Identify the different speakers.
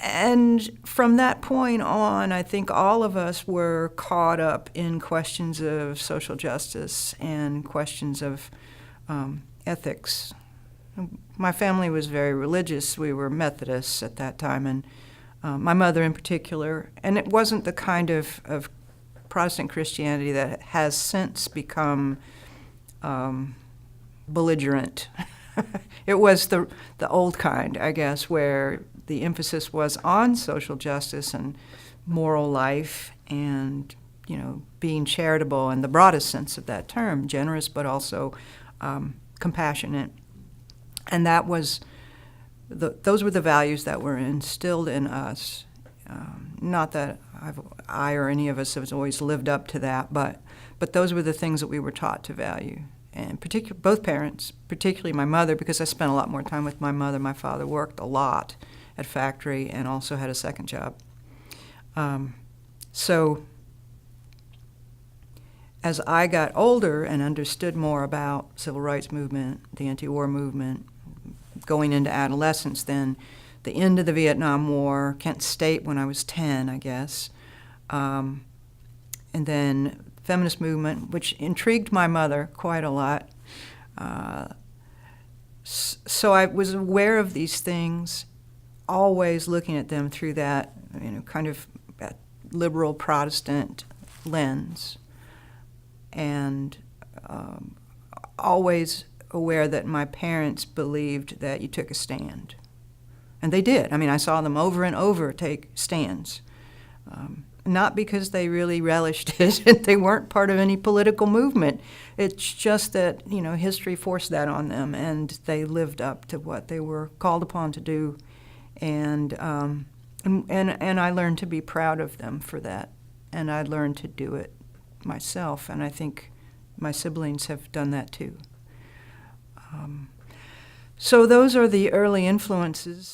Speaker 1: And from that point on, I think all of us were caught up in questions of social justice and questions of ethics. My family was very religious. We were Methodists at that time, and my mother in particular. And it wasn't the kind of Protestant Christianity that has since become belligerent. It was the old kind, I guess, where the emphasis was on social justice and moral life and, being charitable in the broadest sense of that term, generous but also compassionate. And that was those were the values that were instilled in us. Not that I or any of us has always lived up to that, but those were the things that we were taught to value. And both parents, particularly my mother, because I spent a lot more time with my mother. My father worked a lot at factory and also had a second job. So as I got older and understood more about civil rights movement, the anti-war movement, going into adolescence, then the end of the Vietnam War, Kent State when I was 10, I guess, and then feminist movement, which intrigued my mother quite a lot. So I was aware of these things, always looking at them through that, kind of liberal Protestant lens, and always aware that my parents believed that you took a stand. And they did. I saw them over and over take stands. Not because they really relished it. They weren't part of any political movement. It's just that, history forced that on them, and they lived up to what they were called upon to do. And I learned to be proud of them for that. And I learned to do it myself, and I think my siblings have done that too. So those are the early influences.